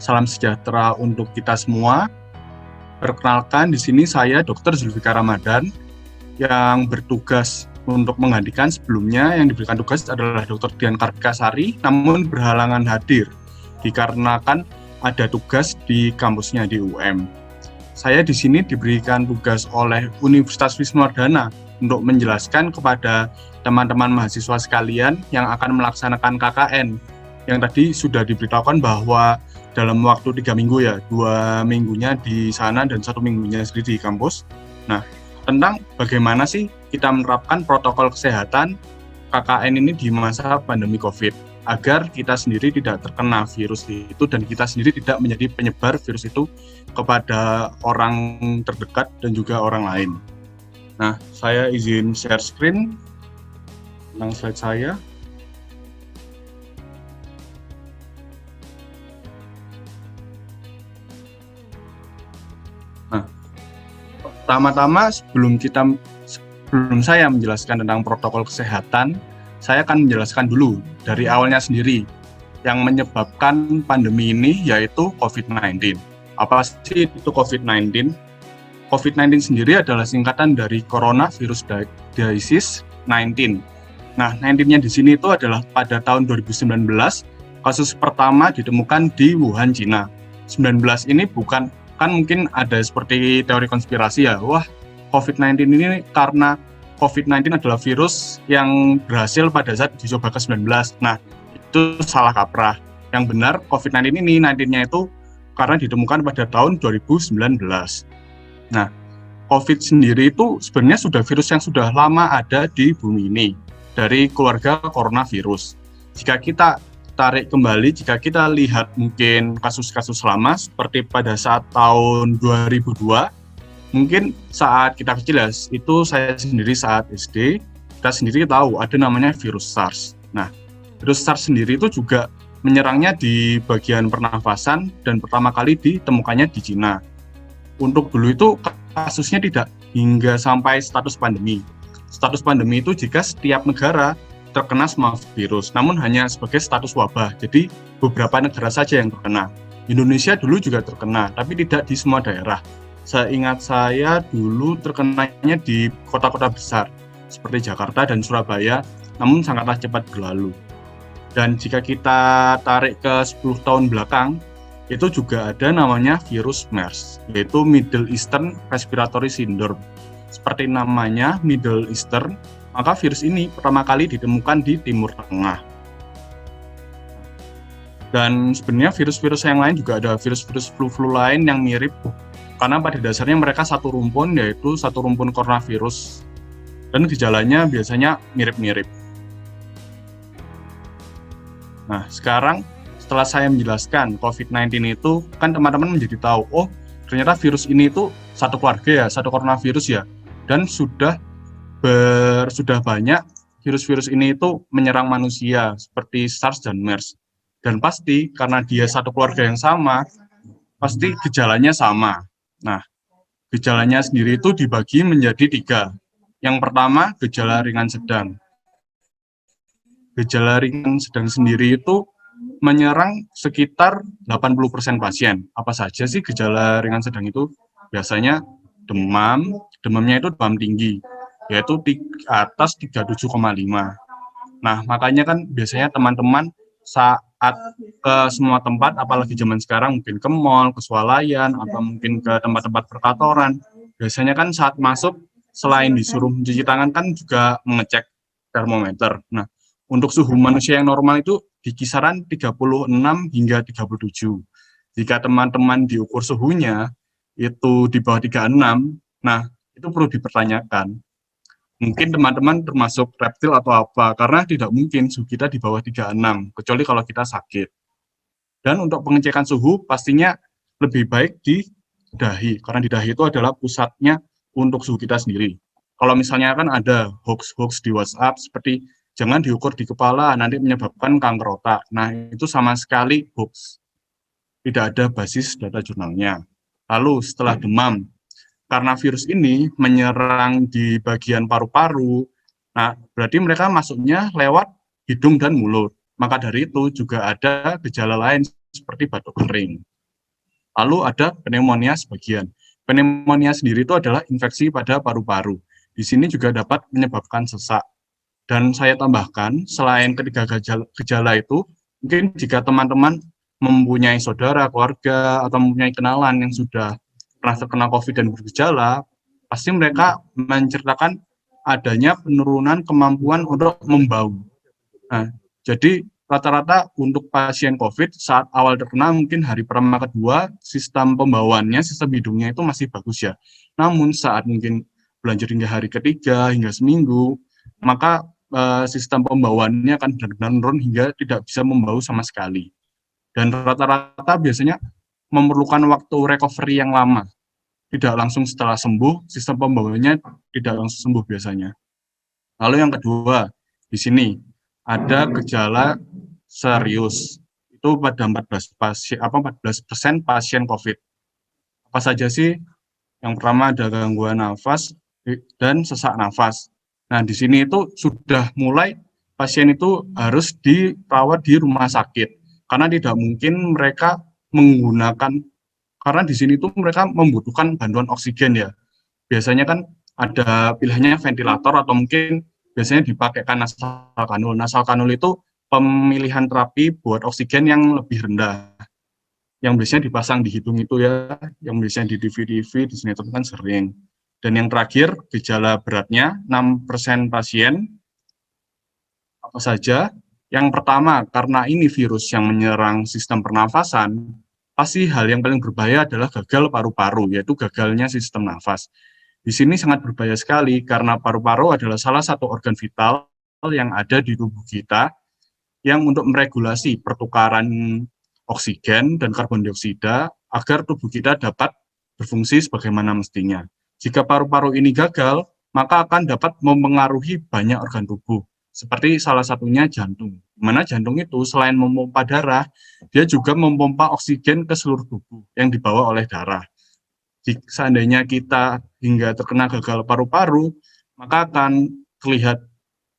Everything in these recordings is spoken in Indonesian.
Salam sejahtera untuk kita semua. Perkenalkan, di sini saya Dr. Zulfikar Ramadan yang bertugas untuk menggantikan sebelumnya yang diberikan tugas adalah Dr. Dian Kartikasari, namun berhalangan hadir dikarenakan ada tugas di kampusnya di UM. Saya di sini diberikan tugas oleh Universitas Wisnuwardana untuk menjelaskan kepada teman-teman mahasiswa sekalian yang akan melaksanakan KKN yang tadi sudah diberitahukan bahwa dalam waktu 3 minggu ya, 2 minggunya di sana dan 1 minggunya sendiri di kampus. Nah, tentang bagaimana sih kita menerapkan protokol kesehatan KKN ini di masa pandemi COVID, agar kita sendiri tidak terkena virus itu dan kita sendiri tidak menjadi penyebar virus itu kepada orang terdekat dan juga orang lain. Nah, saya izin share screen tentang slide saya. Nah, pertama-tama sebelum saya menjelaskan tentang protokol kesehatan, saya akan menjelaskan dulu dari awalnya sendiri yang menyebabkan pandemi ini, yaitu COVID-19. Apa sih itu COVID-19? COVID-19 sendiri adalah singkatan dari Coronavirus Disease 19. Nah, 19-nya di sini itu adalah pada tahun 2019, kasus pertama ditemukan di Wuhan, Cina. 19 ini bukan, kan mungkin ada seperti teori konspirasi ya, wah COVID-19 ini karena COVID-19 adalah virus yang berhasil pada saat dicoba ke 19. Nah, itu salah kaprah. Yang benar, COVID-19 ini 19-nya itu karena ditemukan pada tahun 2019. Nah, COVID sendiri itu sebenarnya sudah virus yang sudah lama ada di bumi ini, dari keluarga coronavirus. Jika kita tarik kembali, jika kita lihat mungkin kasus-kasus lama seperti pada saat tahun 2002, mungkin saat kita kecil ya, itu saya sendiri saat SD, kita sendiri tahu ada namanya virus SARS. Nah, virus SARS sendiri itu juga menyerangnya di bagian pernafasan dan pertama kali ditemukannya di Cina. Untuk dulu itu kasusnya tidak hingga sampai status pandemi. Status pandemi itu jika setiap negara terkena semua virus, namun hanya sebagai status wabah. Jadi beberapa negara saja yang terkena. Indonesia dulu juga terkena, tapi tidak di semua daerah. Seingat saya dulu terkenanya di kota-kota besar seperti Jakarta dan Surabaya, namun sangatlah cepat berlalu. Dan jika kita tarik ke 10 tahun belakang, itu juga ada namanya virus MERS, yaitu Middle Eastern Respiratory Syndrome. Seperti namanya Middle Eastern, maka virus ini pertama kali ditemukan di Timur Tengah. Dan sebenarnya virus-virus yang lain juga ada virus-virus flu-flu lain yang mirip, karena pada dasarnya mereka satu rumpun, yaitu satu rumpun coronavirus. Dan gejalanya biasanya mirip-mirip. Nah, sekarang setelah saya menjelaskan COVID-19 itu, kan teman-teman menjadi tahu, oh ternyata virus ini itu satu keluarga ya, satu coronavirus ya, dan sudah banyak virus-virus ini itu menyerang manusia seperti SARS dan MERS. Dan pasti karena dia satu keluarga yang sama, pasti gejalanya sama. Nah, gejalanya sendiri itu dibagi menjadi 3. Yang pertama, gejala ringan sedang. Gejala ringan sedang sendiri itu menyerang sekitar 80% pasien. Apa saja sih gejala ringan sedang itu? Biasanya demamnya itu demam tinggi, yaitu di atas 37,5. Nah, makanya kan biasanya teman-teman saat ke semua tempat, apalagi zaman sekarang mungkin ke mall, ke swalayan, atau mungkin ke tempat-tempat perkantoran, biasanya kan saat masuk, selain disuruh mencuci tangan kan juga mengecek termometer. Nah, untuk suhu manusia yang normal itu di kisaran 36 hingga 37. Jika teman-teman diukur suhunya itu di bawah 36, nah itu perlu dipertanyakan. Mungkin teman-teman termasuk reptil atau apa, karena tidak mungkin suhu kita di bawah 36, kecuali kalau kita sakit. Dan untuk pengecekan suhu pastinya lebih baik di dahi, karena di dahi itu adalah pusatnya untuk suhu kita sendiri. Kalau misalnya kan ada hoax-hoax di WhatsApp seperti jangan diukur di kepala, nanti menyebabkan kanker otak. Nah, itu sama sekali hoax. Tidak ada basis data jurnalnya. Lalu setelah demam, karena virus ini menyerang di bagian paru-paru, nah berarti mereka masuknya lewat hidung dan mulut. Maka dari itu juga ada gejala lain seperti batuk kering. Lalu ada pneumonia sebagian. Pneumonia sendiri itu adalah infeksi pada paru-paru. Di sini juga dapat menyebabkan sesak. Dan saya tambahkan, selain ketiga gejala itu, mungkin jika teman-teman mempunyai saudara, keluarga, atau mempunyai kenalan yang sudah pernah terkena COVID dan bergejala, pasti mereka menceritakan adanya penurunan kemampuan untuk membau. Nah, jadi rata-rata untuk pasien COVID saat awal terkena mungkin hari pertama kedua sistem pembauannya, sistem hidungnya itu masih bagus ya. Namun saat mungkin berlanjut hingga hari ketiga, hingga seminggu, maka sistem pembauannya akan benar-benar menurun hingga tidak bisa membau sama sekali. Dan rata-rata biasanya memerlukan waktu recovery yang lama. Tidak langsung setelah sembuh, sistem pembauannya tidak langsung sembuh biasanya. Lalu yang kedua, di sini ada gejala serius. Itu pada 14% pasien COVID. Apa saja sih? Yang pertama ada gangguan nafas dan sesak nafas. Nah, di sini itu sudah mulai pasien itu harus dirawat di rumah sakit karena tidak mungkin mereka menggunakan, karena di sini itu mereka membutuhkan bantuan oksigen ya. Biasanya kan ada pilihannya ventilator atau mungkin biasanya dipakaikan nasal kanul. Nasal kanul itu pemilihan terapi buat oksigen yang lebih rendah. Yang biasanya dipasang di hidung itu ya, yang biasanya di TV-TV, di sinetron kan sering. Dan yang terakhir, gejala beratnya 6% pasien, apa saja? Yang pertama, karena ini virus yang menyerang sistem pernafasan, pasti hal yang paling berbahaya adalah gagal paru-paru, yaitu gagalnya sistem nafas. Di sini sangat berbahaya sekali karena paru-paru adalah salah satu organ vital yang ada di tubuh kita yang untuk meregulasi pertukaran oksigen dan karbon dioksida agar tubuh kita dapat berfungsi sebagaimana mestinya. Jika paru-paru ini gagal, maka akan dapat mempengaruhi banyak organ tubuh, seperti salah satunya jantung. Di mana jantung itu selain memompa darah, dia juga memompa oksigen ke seluruh tubuh yang dibawa oleh darah. Jika seandainya kita hingga terkena gagal paru-paru, maka akan terlihat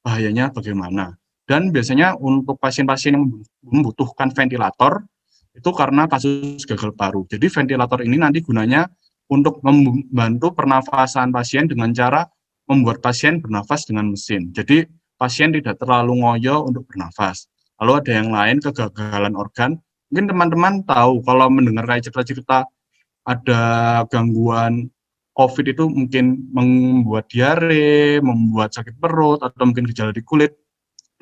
bahayanya bagaimana. Dan biasanya untuk pasien-pasien yang membutuhkan ventilator, itu karena kasus gagal paru. Jadi ventilator ini nanti gunanya untuk membantu pernafasan pasien dengan cara membuat pasien bernafas dengan mesin. Jadi pasien tidak terlalu ngoyo untuk bernafas. Lalu ada yang lain, kegagalan organ. Mungkin teman-teman tahu kalau mendengar kayak cerita-cerita ada gangguan COVID itu mungkin membuat diare, membuat sakit perut, atau mungkin gejala di kulit.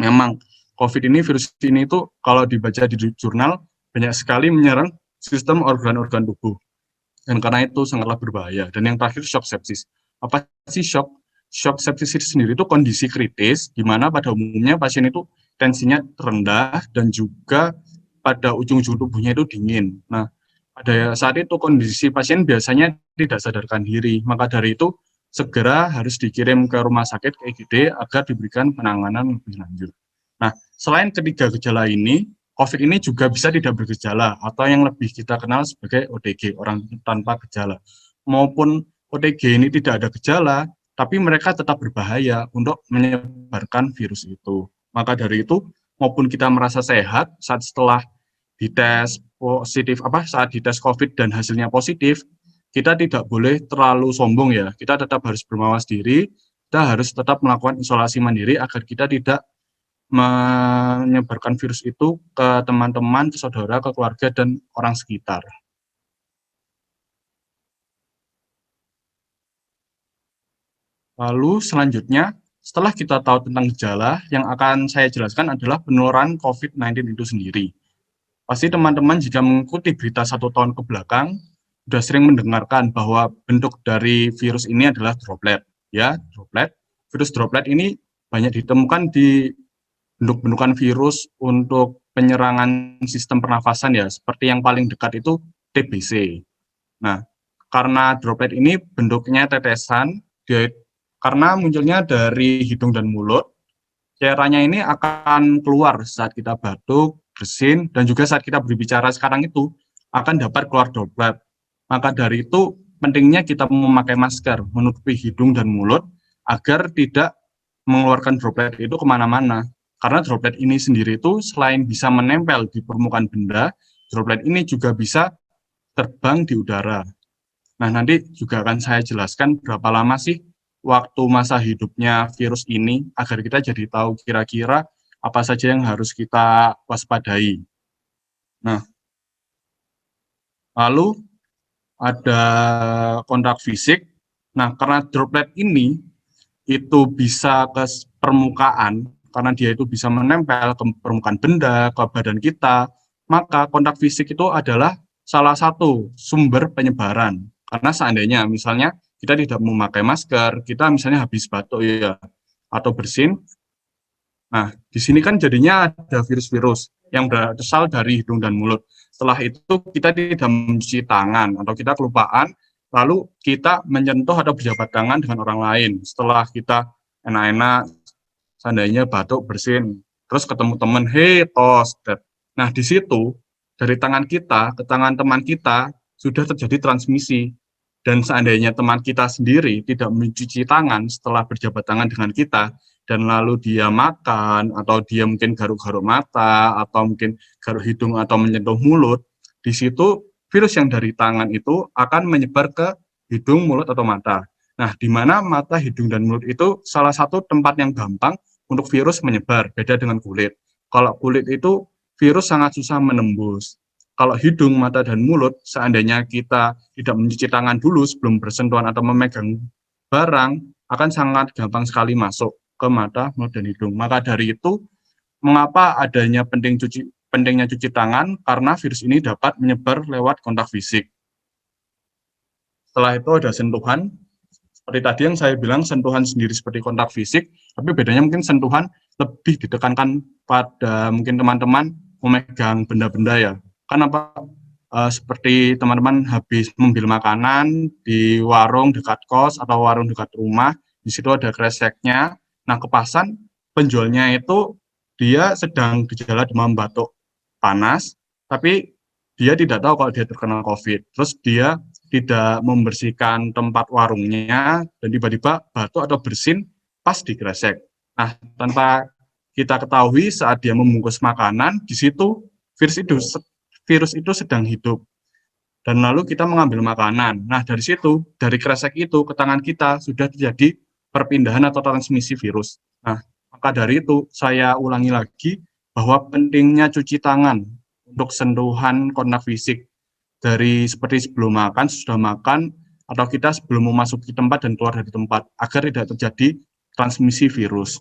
Memang COVID ini, virus ini itu kalau dibaca di jurnal, banyak sekali menyerang sistem organ-organ tubuh. Dan karena itu sangatlah berbahaya. Dan yang terakhir, shock sepsis. Apa sih shock? Shock sepsis itu sendiri itu kondisi kritis, di mana pada umumnya pasien itu tensinya rendah dan juga pada ujung-ujung tubuhnya itu dingin. Nah, pada saat itu kondisi pasien biasanya tidak sadarkan diri, maka dari itu segera harus dikirim ke rumah sakit ke IGD agar diberikan penanganan lebih lanjut. Nah, selain ketiga gejala ini, COVID ini juga bisa tidak bergejala atau yang lebih kita kenal sebagai OTG, orang tanpa gejala. Maupun OTG ini tidak ada gejala, tapi mereka tetap berbahaya untuk menyebarkan virus itu. Maka dari itu, maupun kita merasa sehat saat setelah dites positif saat dites COVID dan hasilnya positif, kita tidak boleh terlalu sombong ya. Kita tetap harus bermawas diri, kita harus tetap melakukan isolasi mandiri agar kita tidak menyebarkan virus itu ke teman-teman, ke saudara, ke keluarga, dan orang sekitar. Lalu selanjutnya, setelah kita tahu tentang gejala, yang akan saya jelaskan adalah penularan COVID-19 itu sendiri. Pasti teman-teman jika mengikuti berita 1 tahun ke belakang, sudah sering mendengarkan bahwa bentuk dari virus ini adalah droplet. Ya, droplet. Virus droplet ini banyak ditemukan di bentuk-bentukan virus untuk penyerangan sistem pernafasan ya, seperti yang paling dekat itu TBC. Nah, karena droplet ini bentuknya tetesan, karena munculnya dari hidung dan mulut, cairannya ini akan keluar saat kita batuk, bersin, dan juga saat kita berbicara sekarang itu akan dapat keluar droplet. Maka dari itu pentingnya kita memakai masker, menutupi hidung dan mulut agar tidak mengeluarkan droplet itu kemana-mana. Karena droplet ini sendiri itu selain bisa menempel di permukaan benda, droplet ini juga bisa terbang di udara. Nah, nanti juga akan saya jelaskan berapa lama sih waktu masa hidupnya virus ini agar kita jadi tahu kira-kira apa saja yang harus kita waspadai. Nah, lalu ada kontak fisik. Nah, karena droplet ini itu bisa ke permukaan, karena dia itu bisa menempel ke permukaan benda, ke badan kita, maka kontak fisik itu adalah salah satu sumber penyebaran. Karena seandainya misalnya kita tidak memakai masker, kita misalnya habis batuk ya, atau bersin, nah di sini kan jadinya ada virus-virus yang berasal dari hidung dan mulut. Setelah itu kita tidak mencuci tangan atau kita kelupaan, lalu kita menyentuh atau berjabat tangan dengan orang lain. Setelah kita enak-enak, seandainya batuk, bersin, terus ketemu teman, hey, tos. Nah, di situ, dari tangan kita ke tangan teman kita, sudah terjadi transmisi. Dan seandainya teman kita sendiri tidak mencuci tangan setelah berjabat tangan dengan kita, dan lalu dia makan, atau dia mungkin garuk-garuk mata, atau mungkin garuk hidung, atau menyentuh mulut, di situ virus yang dari tangan itu akan menyebar ke hidung, mulut, atau mata. Nah, di mana mata, hidung, dan mulut itu salah satu tempat yang gampang untuk virus menyebar, beda dengan kulit. Kalau kulit itu virus sangat susah menembus. Kalau hidung, mata, dan mulut, seandainya kita tidak mencuci tangan dulu sebelum bersentuhan atau memegang barang, akan sangat gampang sekali masuk ke mata, mulut, dan hidung. Maka dari itu, mengapa adanya pentingnya cuci tangan? Karena virus ini dapat menyebar lewat kontak fisik. Setelah itu ada sentuhan, seperti tadi yang saya bilang, sentuhan sendiri seperti kontak fisik, tapi bedanya mungkin sentuhan lebih ditekankan pada mungkin teman-teman memegang benda-benda ya. Kan apa, seperti teman-teman habis mengambil makanan di warung dekat kos atau warung dekat rumah, di situ ada kreseknya. Nah, kepasan penjualnya itu dia sedang gejala demam batuk panas, tapi dia tidak tahu kalau dia terkena COVID. Terus dia tidak membersihkan tempat warungnya, dan tiba-tiba batuk atau bersin pas di kresek. Nah, tanpa kita ketahui saat dia membungkus makanan, di situ virus itu sedang hidup. Dan lalu kita mengambil makanan. Nah, dari situ, dari kresek itu ke tangan kita sudah terjadi perpindahan atau transmisi virus. Nah, maka dari itu saya ulangi lagi bahwa pentingnya cuci tangan untuk sentuhan kontak fisik dari seperti sebelum makan, sudah makan, atau kita sebelum memasuki tempat dan keluar dari tempat agar tidak terjadi transmisi virus.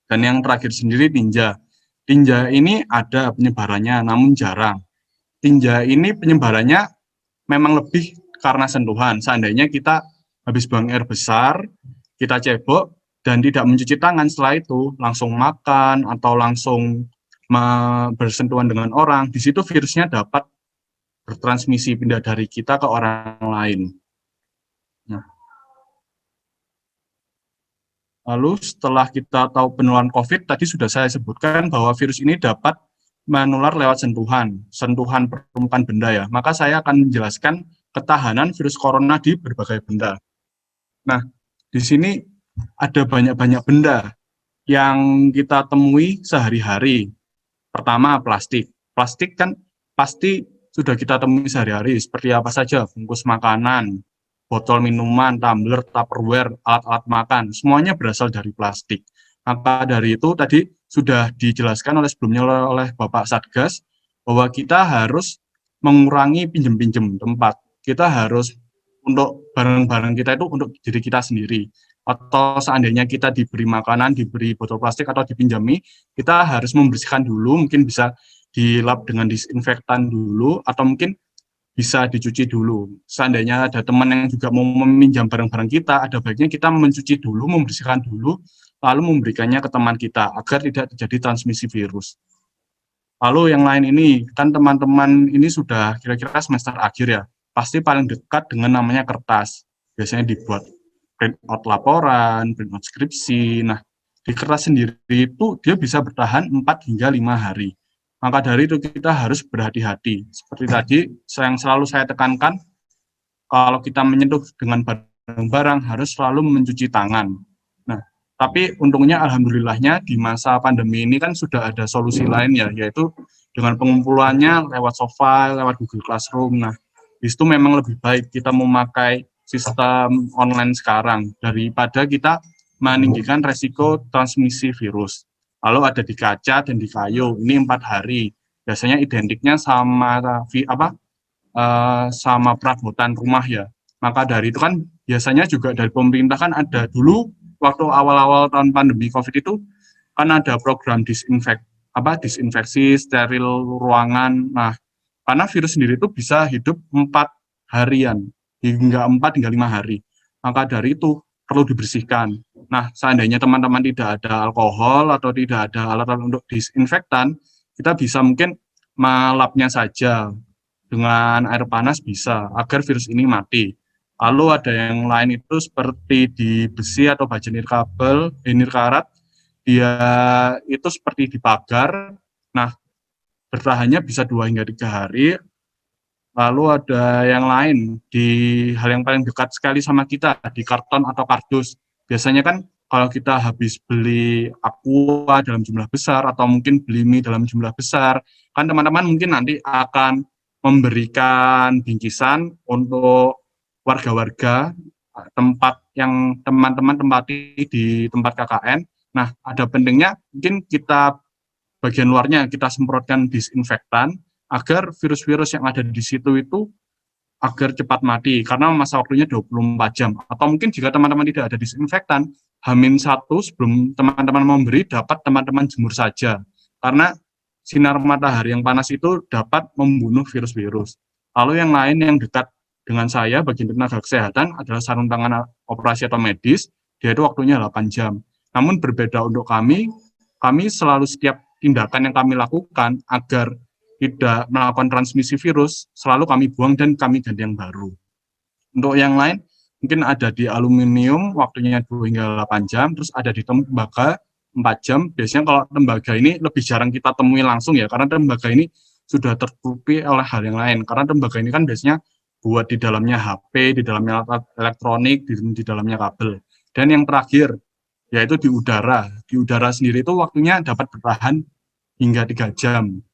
Dan yang terakhir sendiri tinja. Tinja ini ada penyebarannya namun jarang. Tinja ini penyebarannya memang lebih karena sentuhan. Seandainya kita habis buang air besar, kita cebok, dan tidak mencuci tangan setelah itu, langsung makan atau langsung bersentuhan dengan orang, di situ virusnya dapat bertransmisi pindah dari kita ke orang lain. Nah, lalu setelah kita tahu penularan COVID, tadi sudah saya sebutkan bahwa virus ini dapat menular lewat sentuhan permukaan benda ya. Maka saya akan menjelaskan ketahanan virus corona di berbagai benda. Nah, di sini ada banyak-banyak benda yang kita temui sehari-hari. Pertama, plastik. Plastik kan pasti sudah kita temui sehari-hari, seperti apa saja, bungkus makanan, botol minuman, tumbler, tupperware, alat-alat makan, semuanya berasal dari plastik. Maka dari itu tadi sudah dijelaskan sebelumnya oleh Bapak Satgas, bahwa kita harus mengurangi pinjam-pinjam tempat. Kita harus untuk barang-barang kita itu untuk diri kita sendiri. Atau seandainya kita diberi makanan, diberi botol plastik atau dipinjami, kita harus membersihkan dulu, mungkin bisa dilap dengan disinfektan dulu, atau mungkin bisa dicuci dulu. Seandainya ada teman yang juga mau meminjam barang-barang kita, ada baiknya kita mencuci dulu, membersihkan dulu, lalu memberikannya ke teman kita, agar tidak terjadi transmisi virus. Lalu yang lain ini, kan teman-teman ini sudah kira-kira semester akhir ya, pasti paling dekat dengan namanya kertas. Biasanya dibuat print out laporan, print out skripsi. Nah, di kertas sendiri itu dia bisa bertahan 4 hingga 5 hari. Maka dari itu kita harus berhati-hati. Seperti tadi yang selalu saya tekankan, kalau kita menyentuh dengan barang-barang harus selalu mencuci tangan. Nah, tapi untungnya alhamdulillahnya di masa pandemi ini kan sudah ada solusi lain ya, yaitu dengan pengumpulannya lewat softfile, lewat Google Classroom. Nah, Di situ memang lebih baik kita memakai sistem online sekarang daripada kita meninggikan resiko transmisi virus. Lalu ada di kaca dan di kayu, ini 4 hari. Biasanya identiknya sama sama perabotan rumah ya. Maka dari itu kan biasanya juga dari pemerintah kan ada dulu waktu awal-awal tahun pandemi COVID itu kan ada program disinfeksi, steril ruangan. Nah, karena virus sendiri itu bisa hidup 4 harian, hingga 5 hari. Maka dari itu perlu dibersihkan. Nah, seandainya teman-teman tidak ada alkohol atau tidak ada alat-alat untuk disinfektan, kita bisa mungkin melapnya saja dengan air panas bisa, agar virus ini mati. Lalu ada yang lain itu seperti di besi atau baja nirkabel, nirkarat, dia itu seperti dipagar. Nah, bertahannya bisa 2 hingga 3 hari. Lalu ada yang lain di hal yang paling dekat sekali sama kita, di karton atau kardus. Biasanya kan kalau kita habis beli aqua dalam jumlah besar atau mungkin beli mie dalam jumlah besar, kan teman-teman mungkin nanti akan memberikan bingkisan untuk warga-warga tempat yang teman-teman tempati di tempat KKN. Nah, ada pentingnya mungkin kita bagian luarnya kita semprotkan disinfektan agar virus-virus yang ada di situ itu agar cepat mati karena masa waktunya 24 jam. Atau mungkin jika teman-teman tidak ada disinfektan, H-1 sebelum teman-teman memberi dapat teman-teman jemur saja. Karena sinar matahari yang panas itu dapat membunuh virus-virus. Lalu yang lain yang dekat dengan saya bagian tenaga kesehatan adalah sarung tangan operasi atau medis, dia itu waktunya 8 jam. Namun berbeda untuk kami selalu setiap tindakan yang kami lakukan agar tidak melakukan transmisi virus, selalu kami buang dan kami ganti yang baru. Untuk yang lain, mungkin ada di aluminium, waktunya 2 hingga 8 jam, terus ada di tembaga 4 jam. Biasanya kalau tembaga ini lebih jarang kita temui langsung ya, karena tembaga ini sudah tertutupi oleh hal yang lain. Karena tembaga ini kan biasanya buat di dalamnya HP, di dalamnya alat elektronik, di dalamnya kabel. Dan yang terakhir, yaitu di udara. Di udara sendiri itu waktunya dapat bertahan hingga 3 jam.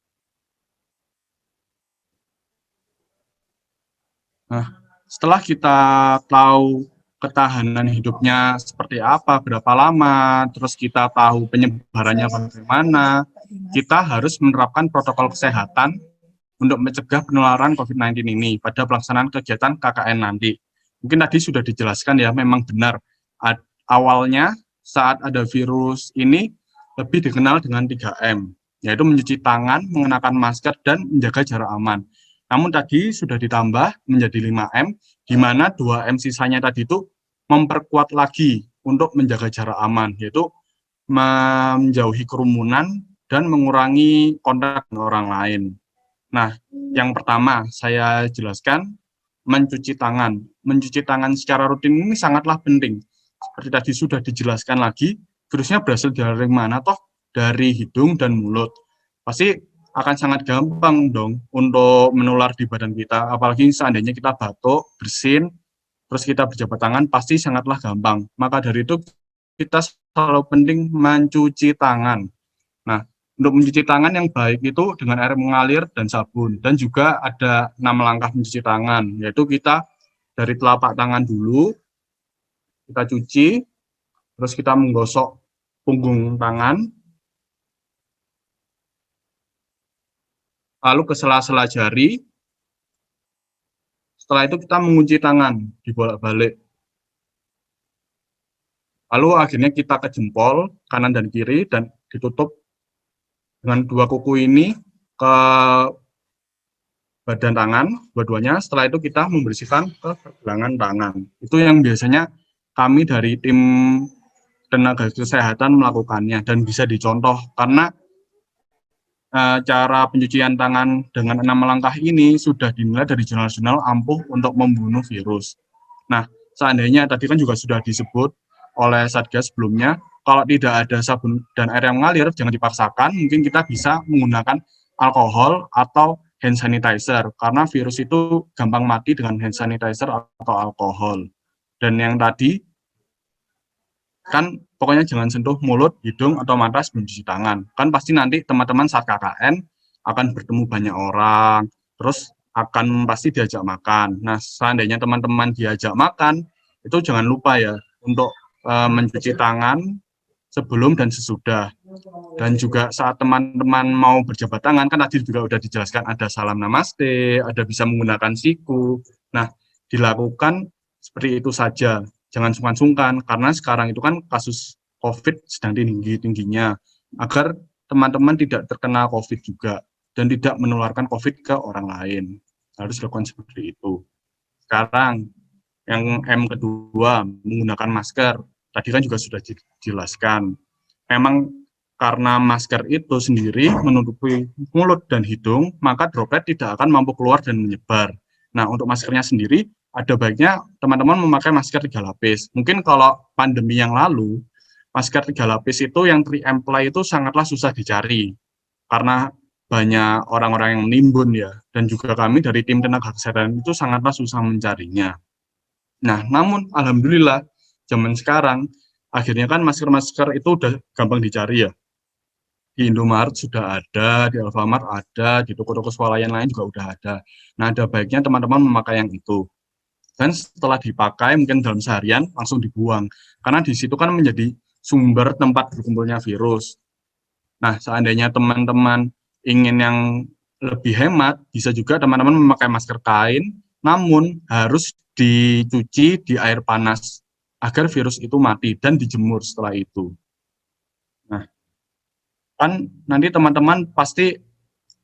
Nah, setelah kita tahu ketahanan hidupnya seperti apa, berapa lama, terus kita tahu penyebarannya bagaimana, kita harus menerapkan protokol kesehatan untuk mencegah penularan COVID-19 ini pada pelaksanaan kegiatan KKN nanti. Mungkin tadi sudah dijelaskan ya, memang benar. Awalnya saat ada virus ini lebih dikenal dengan 3M, yaitu mencuci tangan, mengenakan masker, dan menjaga jarak aman. Namun tadi sudah ditambah menjadi 5M, di mana 2M sisanya tadi itu memperkuat lagi untuk menjaga jarak aman, yaitu menjauhi kerumunan dan mengurangi kontak dengan orang lain. Nah, yang pertama saya jelaskan, mencuci tangan. Mencuci tangan secara rutin ini sangatlah penting. Seperti tadi sudah dijelaskan lagi, virusnya berasal dari mana toh? Dari hidung dan mulut. Pasti akan sangat gampang dong untuk menular di badan kita. Apalagi seandainya kita batuk, bersin, terus kita berjabat tangan, pasti sangatlah gampang. Maka dari itu kita selalu penting mencuci tangan. Nah, untuk mencuci tangan yang baik itu dengan air mengalir dan sabun. Dan juga ada 6 langkah mencuci tangan, yaitu kita dari telapak tangan dulu, kita cuci, terus kita menggosok punggung tangan, lalu ke sela-sela jari, setelah itu kita mengunci tangan, dibolak-balik. Lalu akhirnya kita ke jempol, kanan dan kiri, dan ditutup dengan 2 kuku ini ke badan tangan, dua-duanya. Setelah itu kita membersihkan ke pergelangan tangan. Itu yang biasanya kami dari tim tenaga kesehatan melakukannya dan bisa dicontoh karena cara pencucian tangan dengan 6 langkah ini sudah dinilai dari jurnal-jurnal ampuh untuk membunuh virus. Nah, seandainya tadi kan juga sudah disebut oleh Satgas sebelumnya, kalau tidak ada sabun dan air yang mengalir, jangan dipaksakan, mungkin kita bisa menggunakan alkohol atau hand sanitizer, karena virus itu gampang mati dengan hand sanitizer atau alkohol. Dan yang tadi, kan pokoknya jangan sentuh mulut, hidung, atau mata sebelum cuci tangan. Kan pasti nanti teman-teman saat KKN akan bertemu banyak orang, terus akan pasti diajak makan. Nah, seandainya teman-teman diajak makan, itu jangan lupa ya untuk mencuci tangan sebelum dan sesudah. Dan juga saat teman-teman mau berjabat tangan, kan tadi juga udah dijelaskan ada salam namaste, ada bisa menggunakan siku. Nah, dilakukan seperti itu saja. Jangan sungkan-sungkan, karena sekarang itu kan kasus COVID sedang tinggi-tingginya. Agar teman-teman tidak terkena COVID juga, dan tidak menularkan COVID ke orang lain. Harus dilakukan seperti itu. Sekarang, yang M kedua, menggunakan masker. Tadi kan juga sudah dijelaskan. Memang karena masker itu sendiri menutupi mulut dan hidung, maka droplet tidak akan mampu keluar dan menyebar. Nah, untuk maskernya sendiri, ada baiknya teman-teman memakai masker 3 lapis. Mungkin kalau pandemi yang lalu, masker 3 lapis itu yang 3M ply itu sangatlah susah dicari. Karena banyak orang-orang yang menimbun ya, dan juga kami dari tim tenaga kesehatan itu sangatlah susah mencarinya. Nah, namun alhamdulillah zaman sekarang akhirnya kan masker-masker itu udah gampang dicari ya. Di Indomaret sudah ada, di Alfamart ada, di toko-toko swalayan lain juga udah ada. Nah, ada baiknya teman-teman memakai yang itu. Dan setelah dipakai mungkin dalam seharian langsung dibuang. Karena di situ kan menjadi sumber tempat berkumpulnya virus. Nah, seandainya teman-teman ingin yang lebih hemat, bisa juga teman-teman memakai masker kain, namun harus dicuci di air panas agar virus itu mati dan dijemur setelah itu. Nah, kan nanti teman-teman pasti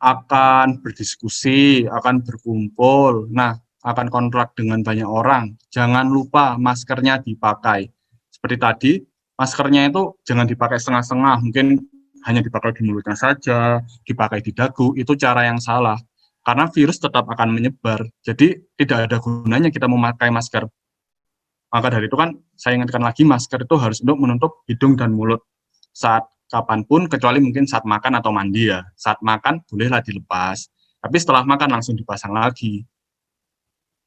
akan berdiskusi, akan berkumpul, nah akan kontrak dengan banyak orang. Jangan lupa maskernya dipakai. Seperti tadi, maskernya itu jangan dipakai setengah-setengah, mungkin hanya dipakai di mulutnya saja, dipakai di dagu, itu cara yang salah. Karena virus tetap akan menyebar, jadi tidak ada gunanya kita memakai masker. Maka dari itu kan saya ingatkan lagi, masker itu harus untuk menutup hidung dan mulut saat kapanpun, kecuali mungkin saat makan atau mandi ya. Saat makan bolehlah dilepas, tapi setelah makan langsung dipasang lagi.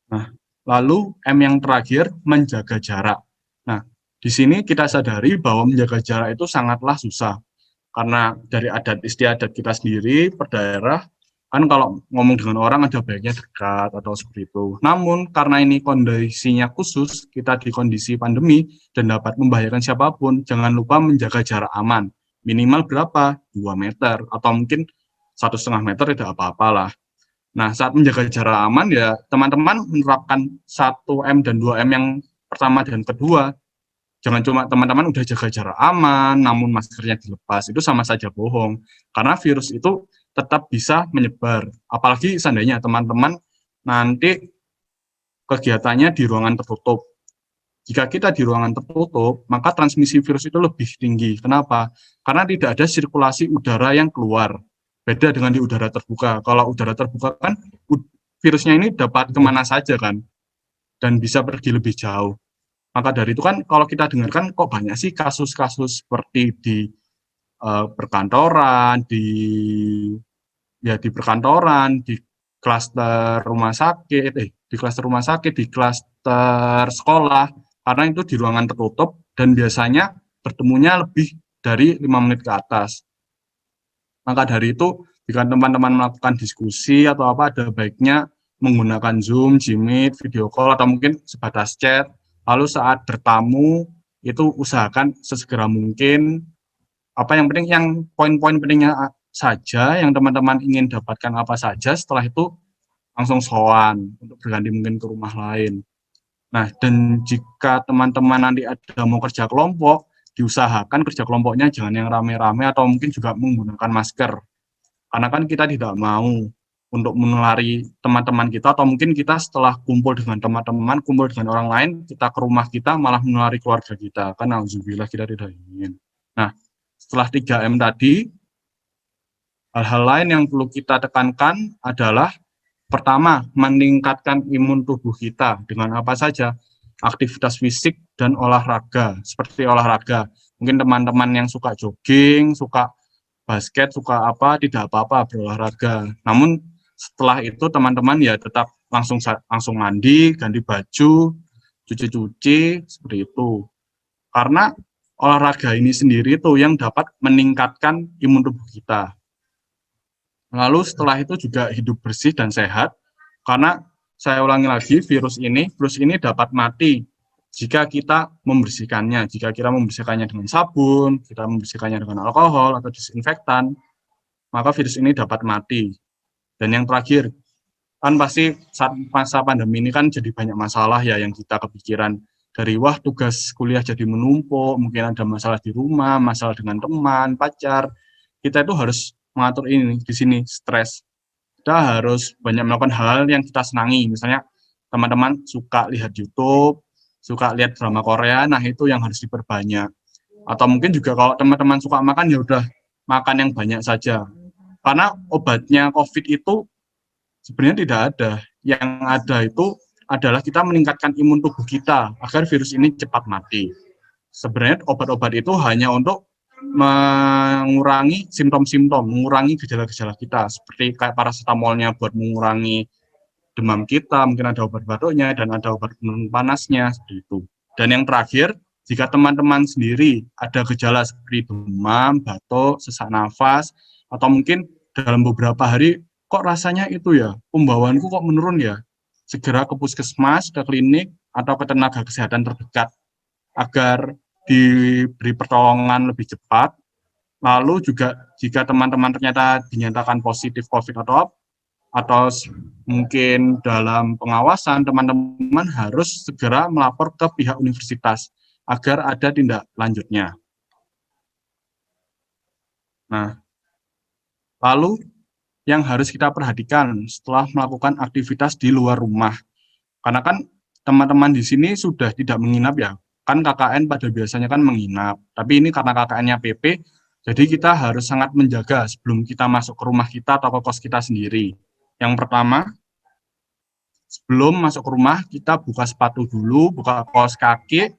Nah, lalu M yang terakhir, menjaga jarak. Nah, di sini kita sadari bahwa menjaga jarak itu sangatlah susah. Karena dari adat istiadat kita sendiri per daerah, kan kalau ngomong dengan orang ada baiknya dekat atau seperti itu. Namun karena ini kondisinya khusus, kita di kondisi pandemi dan dapat membahayakan siapapun, jangan lupa menjaga jarak aman. Minimal berapa? 2 meter atau mungkin 1,5 meter tidak apa-apalah. Nah, saat menjaga jarak aman ya teman-teman menerapkan 1M dan 2M yang pertama dan kedua. Jangan cuma teman-teman udah jaga jarak aman, namun maskernya dilepas, itu sama saja bohong. Karena virus itu tetap bisa menyebar. Apalagi seandainya teman-teman nanti kegiatannya di ruangan tertutup. Jika kita di ruangan tertutup, maka transmisi virus itu lebih tinggi. Kenapa? Karena tidak ada sirkulasi udara yang keluar. Beda dengan di udara terbuka. Kalau udara terbuka kan virusnya ini dapat kemana saja kan, dan bisa pergi lebih jauh. Maka dari itu kan kalau kita dengarkan kok banyak sih kasus-kasus seperti di perkantoran, di perkantoran, di klaster rumah sakit, di klaster sekolah, karena itu di ruangan tertutup dan biasanya bertemunya lebih dari 5 menit ke atas. Maka dari itu, jika teman-teman melakukan diskusi atau apa, ada baiknya menggunakan Zoom, Jmeet, video call, atau mungkin sebatas chat. Lalu saat bertamu, itu usahakan sesegera mungkin, apa yang penting, yang poin-poin pentingnya saja, yang teman-teman ingin dapatkan apa saja, setelah itu langsung sowan, untuk berganti mungkin ke rumah lain. Nah, dan jika teman-teman nanti ada mau kerja kelompok, diusahakan kerja kelompoknya jangan yang rame-rame atau mungkin juga menggunakan masker. Karena kan kita tidak mau untuk menulari teman-teman kita, atau mungkin kita setelah kumpul dengan teman-teman, kumpul dengan orang lain, kita ke rumah kita malah menulari keluarga kita. Kan alhamdulillah kita tidak ingin. Nah, setelah 3M tadi, hal-hal lain yang perlu kita tekankan adalah pertama, meningkatkan imun tubuh kita dengan apa saja? Aktivitas fisik dan olahraga, seperti olahraga. Mungkin teman-teman yang suka jogging, suka basket, suka apa, tidak apa-apa berolahraga. Namun setelah itu teman-teman ya tetap langsung mandi, ganti baju, cuci-cuci, seperti itu. Karena olahraga ini sendiri tuh yang dapat meningkatkan imun tubuh kita. Lalu setelah itu juga hidup bersih dan sehat, Karena saya ulangi lagi, virus ini dapat mati jika kita membersihkannya. Jika kita membersihkannya dengan sabun, kita membersihkannya dengan alkohol atau disinfektan, maka virus ini dapat mati. Dan yang terakhir, kan pasti saat masa pandemi ini kan jadi banyak masalah ya yang kita kepikiran. Dari wah tugas kuliah jadi menumpuk, mungkin ada masalah di rumah, masalah dengan teman, pacar. Kita itu harus mengatur ini di sini, stres. Kita harus banyak melakukan hal yang kita senangi. Misalnya teman-teman suka lihat YouTube, suka lihat drama Korea, nah itu yang harus diperbanyak. Atau mungkin juga kalau teman-teman suka makan, ya udah makan yang banyak saja. Karena obatnya COVID itu sebenarnya tidak ada. Yang ada itu adalah kita meningkatkan imun tubuh kita agar virus ini cepat mati. Sebenarnya obat-obat itu hanya untuk mengurangi simptom-simptom, mengurangi gejala-gejala kita, seperti kayak paracetamolnya buat mengurangi demam kita, mungkin ada obat batuknya, dan ada obat penurun panasnya, seperti itu. Dan yang terakhir, jika teman-teman sendiri ada gejala seperti demam, batuk, sesak nafas, atau mungkin dalam beberapa hari, kok rasanya itu ya, pembawaanku kok menurun ya, segera ke puskesmas, ke klinik, atau ke tenaga kesehatan terdekat, agar diberi pertolongan lebih cepat. Lalu juga jika teman-teman ternyata dinyatakan positif COVID atau mungkin dalam pengawasan, teman-teman harus segera melapor ke pihak universitas agar ada tindak lanjutnya. Nah, lalu yang harus kita perhatikan setelah melakukan aktivitas di luar rumah. Karena kan teman-teman di sini sudah tidak menginap ya, kan KKN pada biasanya kan menginap, tapi ini karena KKN-nya PP, jadi kita harus sangat menjaga sebelum kita masuk ke rumah kita atau ke kos kita sendiri. Yang pertama, sebelum masuk ke rumah, kita buka sepatu dulu, buka kaos kaki,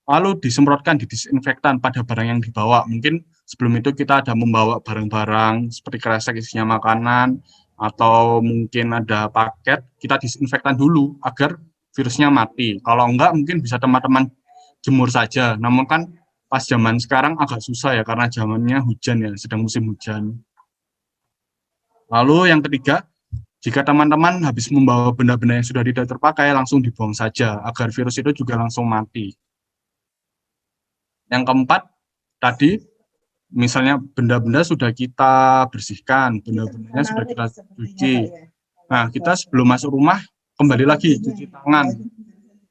lalu disemprotkan di disinfektan pada barang yang dibawa. Mungkin sebelum itu kita ada membawa barang-barang seperti kresek isinya makanan, atau mungkin ada paket, kita disinfektan dulu agar virusnya mati. Kalau enggak, mungkin bisa teman-teman jemur saja. Namun kan pas zaman sekarang agak susah ya, karena zamannya hujan ya, sedang musim hujan. Lalu yang ketiga, jika teman-teman habis membawa benda-benda yang sudah tidak terpakai, langsung dibuang saja, agar virus itu juga langsung mati. Yang keempat, tadi misalnya benda-benda sudah kita bersihkan, benda-bendanya sudah kita cuci. Nah, kita sebelum masuk rumah, kembali lagi cuci tangan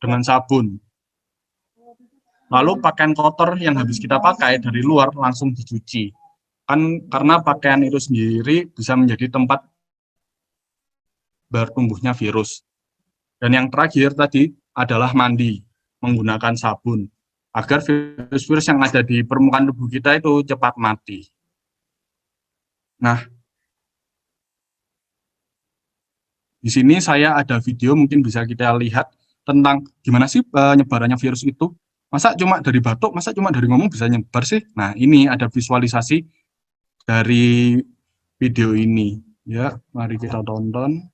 dengan sabun. Lalu pakaian kotor yang habis kita pakai dari luar langsung dicuci. Kan karena pakaian itu sendiri bisa menjadi tempat bertumbuhnya virus. Dan yang terakhir tadi adalah mandi menggunakan sabun agar virus-virus yang ada di permukaan tubuh kita itu cepat mati. Nah, di sini saya ada video mungkin bisa kita lihat tentang gimana sih penyebarannya virus itu. Masa cuma dari batuk, masa cuma dari ngomong bisa nyebar sih? Nah, ini ada visualisasi dari video ini. Ya, mari kita tonton.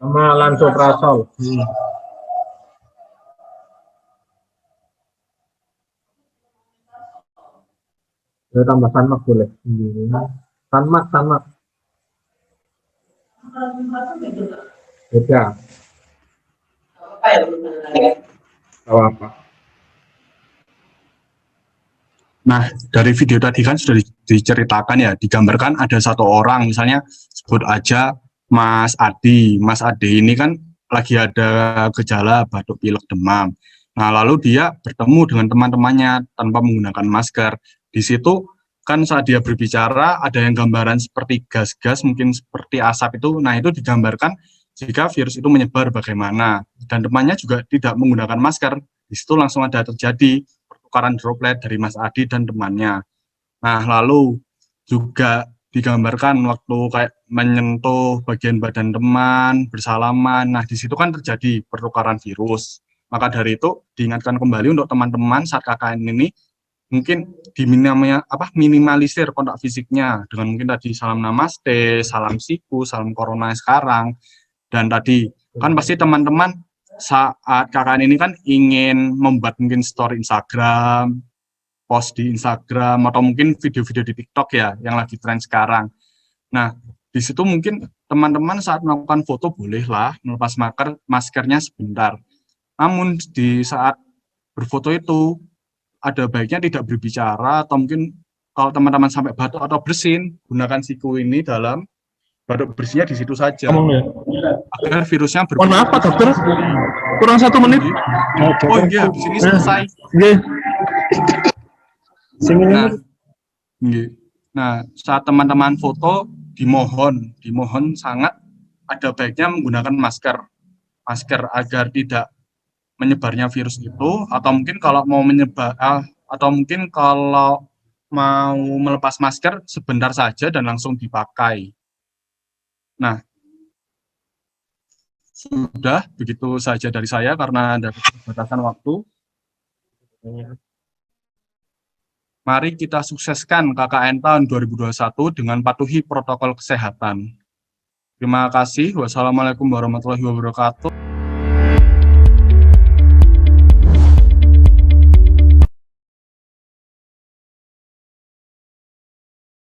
Sama lansoprazol. Ya, tambah tanmak boleh. Tanmak. Beda. Tahu apa? Nah, dari video tadi kan sudah diceritakan ya, digambarkan ada satu orang, misalnya sebut aja Mas Adi. Mas Adi ini kan lagi ada gejala batuk pilek demam. Nah, lalu dia bertemu dengan teman-temannya tanpa menggunakan masker. Di situ kan saat dia berbicara ada yang gambaran seperti gas-gas, mungkin seperti asap itu. Nah, itu digambarkan jika virus itu menyebar bagaimana. Dan temannya juga tidak menggunakan masker. Di situ langsung ada terjadi pertukaran droplet dari Mas Adi dan temannya. Nah, lalu juga digambarkan waktu kayak menyentuh bagian badan teman, bersalaman. Nah, di situ kan terjadi pertukaran virus. Maka dari itu diingatkan kembali untuk teman-teman saat KKN ini mungkin minimalisir kontak fisiknya dengan mungkin tadi salam namaste, salam siku, salam corona sekarang. Dan tadi kan pasti teman-teman saat KKN ini kan ingin membuat mungkin story Instagram, post di Instagram, atau mungkin video-video di TikTok ya, yang lagi tren sekarang. Nah, di situ mungkin teman-teman saat melakukan foto bolehlah melepas maskernya sebentar. Namun di saat berfoto itu, ada baiknya tidak berbicara, atau mungkin kalau teman-teman sampai batuk atau bersin, gunakan siku ini dalam batuk bersihnya di situ saja, Ngomong ya. agar virusnya Mohon maaf Pak Dokter, kurang 1 menit. Oh iya, di sini selesai. Nggih. Nah, nah, saat teman-teman foto dimohon sangat ada baiknya menggunakan masker agar tidak menyebarnya virus itu, atau mungkin kalau mau mau melepas masker sebentar saja dan langsung dipakai. Nah, sudah begitu saja dari saya karena ada keterbatasan waktu. Mari kita sukseskan KKN tahun 2021 dengan patuhi protokol kesehatan. Terima kasih. Wassalamualaikum warahmatullahi wabarakatuh.